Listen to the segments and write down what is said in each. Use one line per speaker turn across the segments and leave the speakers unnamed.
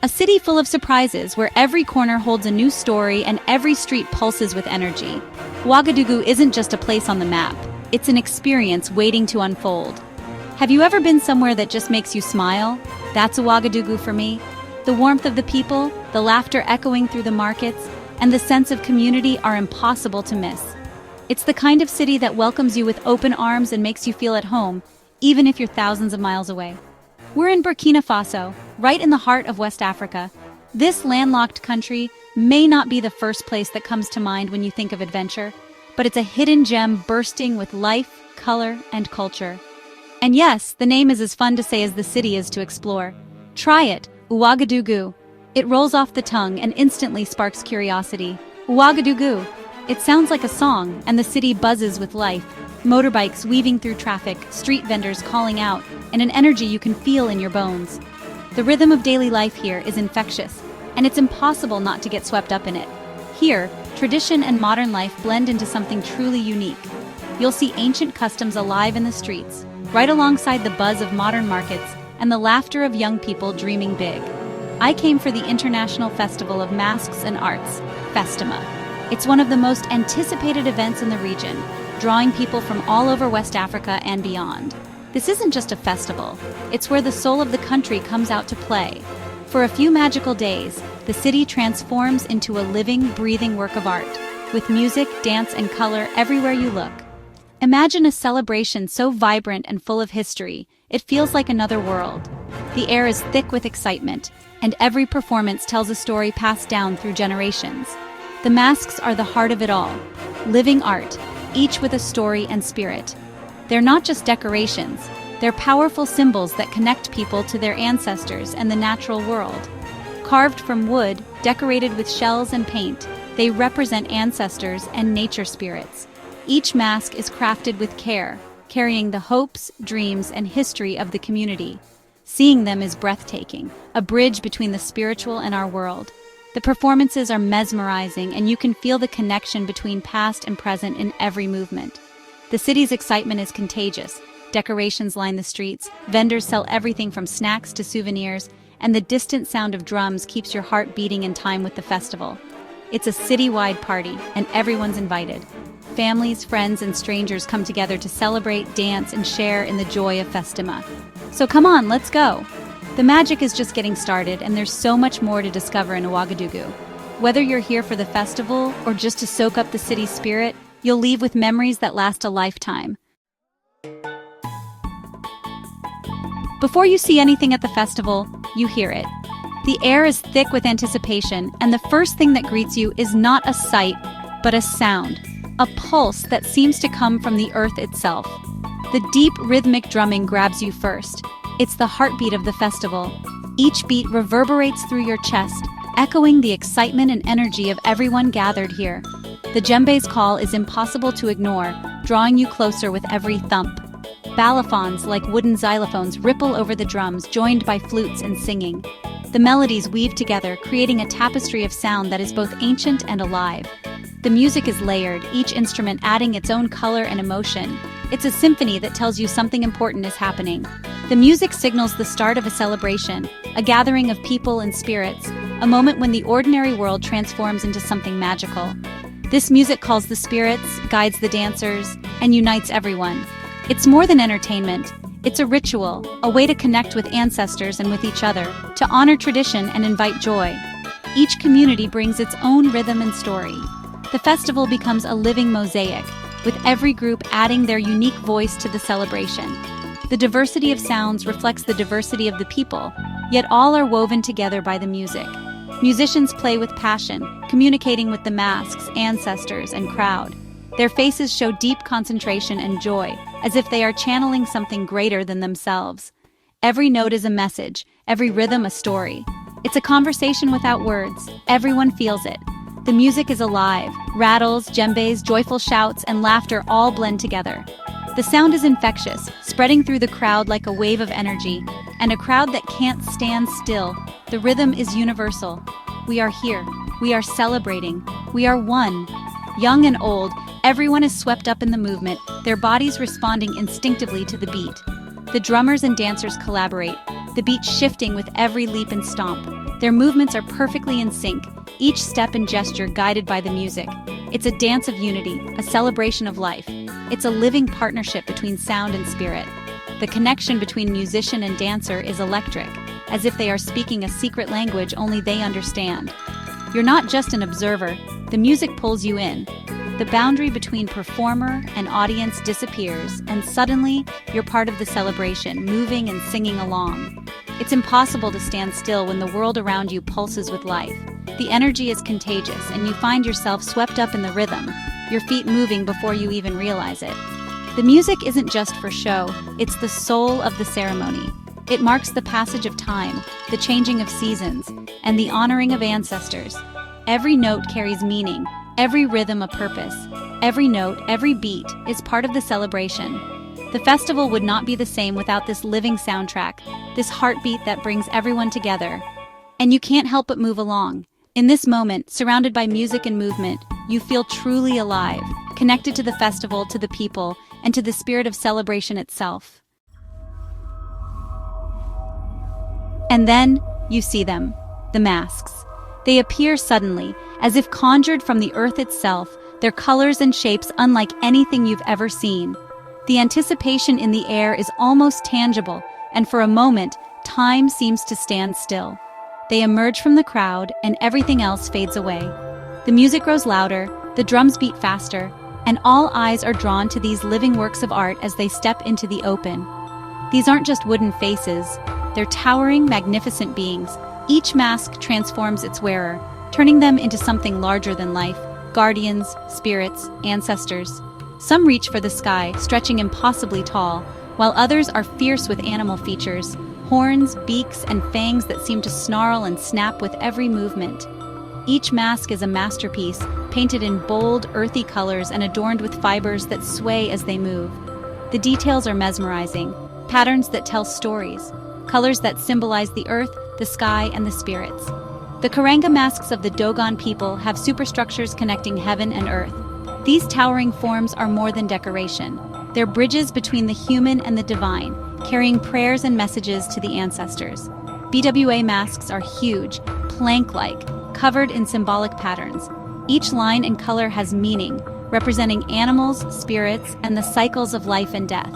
A city full of surprises where every corner holds a new story and every street pulses with energy. Ouagadougou isn't just a place on the map, it's an experience waiting to unfold. Have you ever been somewhere that just makes you smile? That's Ouagadougou for me. The warmth of the people, the laughter echoing through the markets, and the sense of community are impossible to miss. It's the kind of city that welcomes you with open arms and makes you feel at home, even if you're thousands of miles away. We're in Burkina Faso, right in the heart of West Africa. This landlocked country may not be the first place that comes to mind when you think of adventure, but it's a hidden gem bursting with life, color, and culture. And yes, the name is as fun to say as the city is to explore. Try it, Ouagadougou. It rolls off the tongue and instantly sparks curiosity. Ouagadougou. It sounds like a song, and the city buzzes with life. Motorbikes weaving through traffic, street vendors calling out, and an energy you can feel in your bones. The rhythm of daily life here is infectious, and it's impossible not to get swept up in it. Here, tradition and modern life blend into something truly unique. You'll see ancient customs alive in the streets, right alongside the buzz of modern markets and the laughter of young people dreaming big. I came for the International Festival of Masks and Arts, Festima. It's one of the most anticipated events in the region, drawing people from all over West Africa and beyond. This isn't just a festival, it's where the soul of the country comes out to play. For a few magical days, the city transforms into a living, breathing work of art, with music, dance, and color everywhere you look. Imagine a celebration so vibrant and full of history, it feels like another world. The air is thick with excitement, and every performance tells a story passed down through generations. The masks are the heart of it all, living art, each with a story and spirit. They're not just decorations, they're powerful symbols that connect people to their ancestors and the natural world. Carved from wood, decorated with shells and paint, they represent ancestors and nature spirits. Each mask is crafted with care, carrying the hopes, dreams, and history of the community. Seeing them is breathtaking, a bridge between the spiritual and our world. The performances are mesmerizing, and you can feel the connection between past and present in every movement. The city's excitement is contagious. Decorations line the streets, vendors sell everything from snacks to souvenirs, and the distant sound of drums keeps your heart beating in time with the festival. It's a city-wide party, and everyone's invited. Families, friends, and strangers come together to celebrate, dance, and share in the joy of Festima. So come on, let's go! The magic is just getting started, and there's so much more to discover in Ouagadougou. Whether you're here for the festival or just to soak up the city's spirit, you'll leave with memories that last a lifetime. Before you see anything at the festival, you hear it. The air is thick with anticipation, and the first thing that greets you is not a sight, but a sound, a pulse that seems to come from the earth itself. The deep, rhythmic drumming grabs you first. It's the heartbeat of the festival. Each beat reverberates through your chest, echoing the excitement and energy of everyone gathered here. The djembe's call is impossible to ignore, drawing you closer with every thump. Balafons, like wooden xylophones, ripple over the drums, joined by flutes and singing. The melodies weave together, creating a tapestry of sound that is both ancient and alive. The music is layered, each instrument adding its own color and emotion. It's a symphony that tells you something important is happening. The music signals the start of a celebration, a gathering of people and spirits, a moment when the ordinary world transforms into something magical. This music calls the spirits, guides the dancers, and unites everyone. It's more than entertainment. It's a ritual, a way to connect with ancestors and with each other, to honor tradition and invite joy. Each community brings its own rhythm and story. The festival becomes a living mosaic, with every group adding their unique voice to the celebration. The diversity of sounds reflects the diversity of the people, yet all are woven together by the music. Musicians play with passion, communicating with the masks, ancestors, and crowd. Their faces show deep concentration and joy, as if they are channeling something greater than themselves. Every note is a message, every rhythm a story. It's a conversation without words. Everyone feels it. The music is alive. Rattles, djembes, joyful shouts, and laughter all blend together. The sound is infectious, spreading through the crowd like a wave of energy, and a crowd that can't stand still. The rhythm is universal. We are here. We are celebrating. We are one. Young and old, everyone is swept up in the movement, their bodies responding instinctively to the beat. The drummers and dancers collaborate, the beat shifting with every leap and stomp. Their movements are perfectly in sync, each step and gesture guided by the music. It's a dance of unity, a celebration of life. It's a living partnership between sound and spirit. The connection between musician and dancer is electric, as if they are speaking a secret language only they understand. You're not just an observer, the music pulls you in. The boundary between performer and audience disappears, and suddenly, you're part of the celebration, moving and singing along. It's impossible to stand still when the world around you pulses with life. The energy is contagious, and you find yourself swept up in the rhythm, your feet moving before you even realize it. The music isn't just for show, it's the soul of the ceremony. It marks the passage of time, the changing of seasons, and the honoring of ancestors. Every note carries meaning, every rhythm a purpose. Every note, every beat is part of the celebration. The festival would not be the same without this living soundtrack, this heartbeat that brings everyone together. And you can't help but move along. In this moment, surrounded by music and movement, you feel truly alive, connected to the festival, to the people, and to the spirit of celebration itself. And then, you see them, the masks. They appear suddenly, as if conjured from the earth itself, their colors and shapes unlike anything you've ever seen. The anticipation in the air is almost tangible, and for a moment, time seems to stand still. They emerge from the crowd, and everything else fades away. The music grows louder, the drums beat faster, and all eyes are drawn to these living works of art as they step into the open. These aren't just wooden faces, they're towering, magnificent beings. Each mask transforms its wearer, turning them into something larger than life, guardians, spirits, ancestors. Some reach for the sky, stretching impossibly tall, while others are fierce with animal features, horns, beaks, and fangs that seem to snarl and snap with every movement. Each mask is a masterpiece, painted in bold, earthy colors and adorned with fibers that sway as they move. The details are mesmerizing, patterns that tell stories, colors that symbolize the earth, the sky, and the spirits. The Karanga masks of the Dogon people have superstructures connecting heaven and earth. These towering forms are more than decoration. They're bridges between the human and the divine, carrying prayers and messages to the ancestors. BWA masks are huge, plank-like, covered in symbolic patterns. Each line and color has meaning, representing animals, spirits, and the cycles of life and death.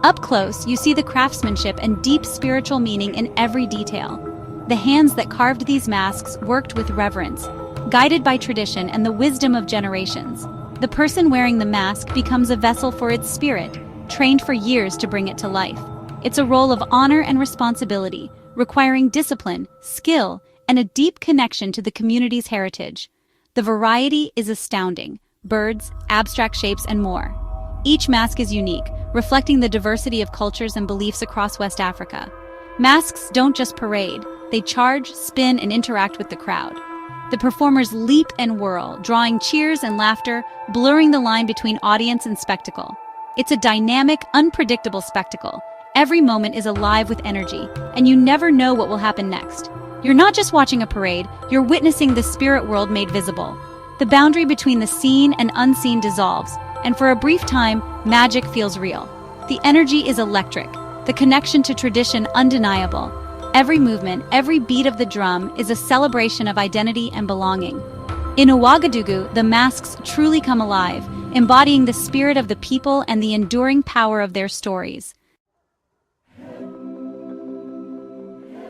Up close, you see the craftsmanship and deep spiritual meaning in every detail. The hands that carved these masks worked with reverence, guided by tradition and the wisdom of generations. The person wearing the mask becomes a vessel for its spirit, trained for years to bring it to life. It's a role of honor and responsibility, requiring discipline, skill, and a deep connection to the community's heritage. The variety is astounding: birds, abstract shapes, and more. Each mask is unique, reflecting the diversity of cultures and beliefs across West Africa. Masks don't just parade, they charge, spin, and interact with the crowd. The performers leap and whirl, drawing cheers and laughter, blurring the line between audience and spectacle. It's a dynamic, unpredictable spectacle. Every moment is alive with energy, and you never know what will happen next. You're not just watching a parade, you're witnessing the spirit world made visible. The boundary between the seen and unseen dissolves, and for a brief time, magic feels real. The energy is electric, the connection to tradition undeniable. Every movement, every beat of the drum is a celebration of identity and belonging. In Ouagadougou, the masks truly come alive, embodying the spirit of the people and the enduring power of their stories.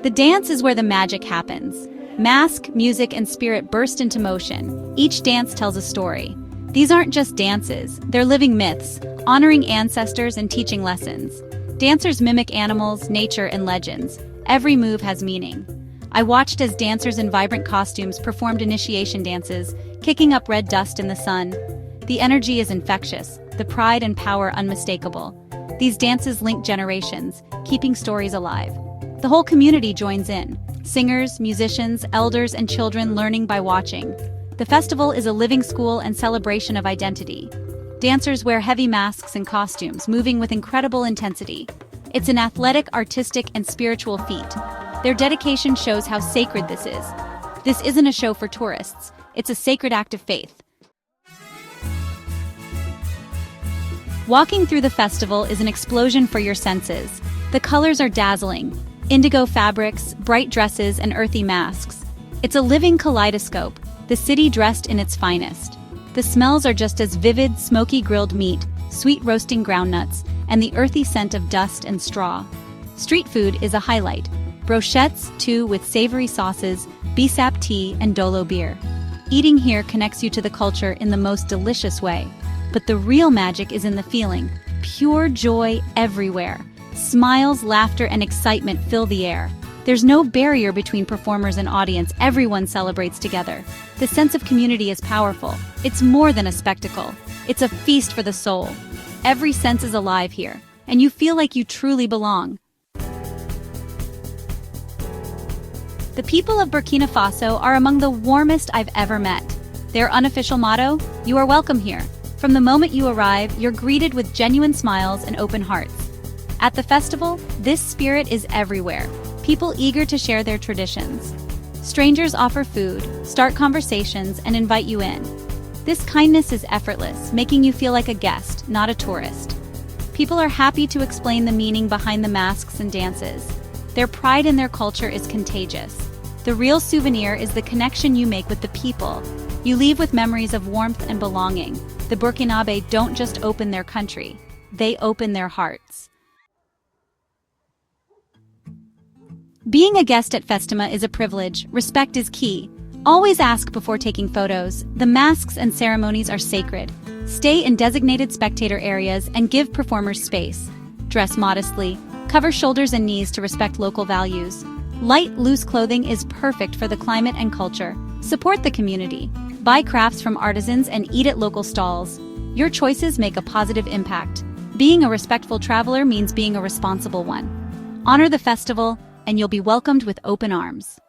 The dance is where the magic happens. Mask, music, and spirit burst into motion. Each dance tells a story. These aren't just dances, they're living myths, honoring ancestors and teaching lessons. Dancers mimic animals, nature, and legends. Every move has meaning. I watched as dancers in vibrant costumes performed initiation dances, kicking up red dust in the sun. The energy is infectious, the pride and power unmistakable. These dances link generations, keeping stories alive. The whole community joins in. Singers, musicians, elders, and children learning by watching. The festival is a living school and celebration of identity. Dancers wear heavy masks and costumes, moving with incredible intensity. It's an athletic, artistic, and spiritual feat. Their dedication shows how sacred this is. This isn't a show for tourists. It's a sacred act of faith. Walking through the festival is an explosion for your senses. The colors are dazzling. Indigo fabrics, bright dresses, and earthy masks. It's a living kaleidoscope, the city dressed in its finest. The smells are just as vivid: smoky grilled meat, sweet roasting groundnuts, and the earthy scent of dust and straw. Street food is a highlight. Brochettes, too, with savory sauces, bisap tea, and dolo beer. Eating here connects you to the culture in the most delicious way. But the real magic is in the feeling. Pure joy everywhere. Smiles, laughter, and excitement fill the air. There's no barrier between performers and audience. Everyone celebrates together. The sense of community is powerful. It's more than a spectacle. It's a feast for the soul. Every sense is alive here, and you feel like you truly belong. The people of Burkina Faso are among the warmest I've ever met. Their unofficial motto: "You are welcome here." From the moment you arrive, you're greeted with genuine smiles and open hearts. At the festival, this spirit is everywhere. People eager to share their traditions. Strangers offer food, start conversations, and invite you in. This kindness is effortless, making you feel like a guest, not a tourist. People are happy to explain the meaning behind the masks and dances. Their pride in their culture is contagious. The real souvenir is the connection you make with the people. You leave with memories of warmth and belonging. The Burkinabe don't just open their country, they open their hearts. Being a guest at Festima is a privilege. Respect is key. Always ask before taking photos. The masks and ceremonies are sacred. Stay in designated spectator areas and give performers space. Dress modestly. Cover shoulders and knees to respect local values. Light, loose clothing is perfect for the climate and culture. Support the community. Buy crafts from artisans and eat at local stalls. Your choices make a positive impact. Being a respectful traveler means being a responsible one. Honor the festival, and you'll be welcomed with open arms.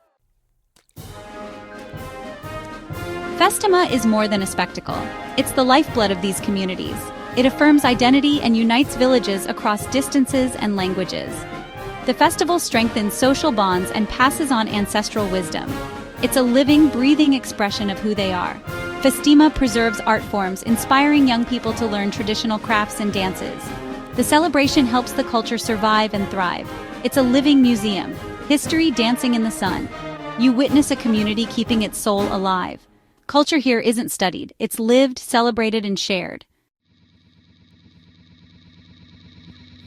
Festima is more than a spectacle. It's the lifeblood of these communities. It affirms identity and unites villages across distances and languages. The festival strengthens social bonds and passes on ancestral wisdom. It's a living, breathing expression of who they are. Festima preserves art forms, inspiring young people to learn traditional crafts and dances. The celebration helps the culture survive and thrive. It's a living museum, history dancing in the sun. You witness a community keeping its soul alive. Culture here isn't studied, it's lived, celebrated, and shared.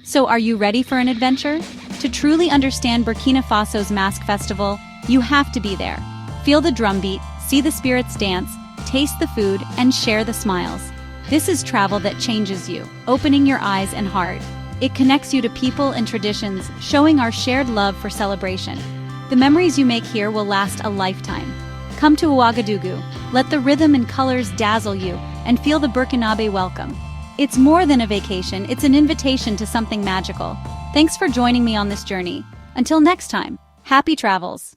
So are you ready for an adventure? To truly understand Burkina Faso's Mask Festival, you have to be there. Feel the drumbeat, see the spirits dance, taste the food, and share the smiles. This is travel that changes you, opening your eyes and heart. It connects you to people and traditions, showing our shared love for celebration. The memories you make here will last a lifetime. Come to Ouagadougou, let the rhythm and colors dazzle you, and feel the Burkinabe welcome. It's more than a vacation, it's an invitation to something magical. Thanks for joining me on this journey. Until next time, happy travels!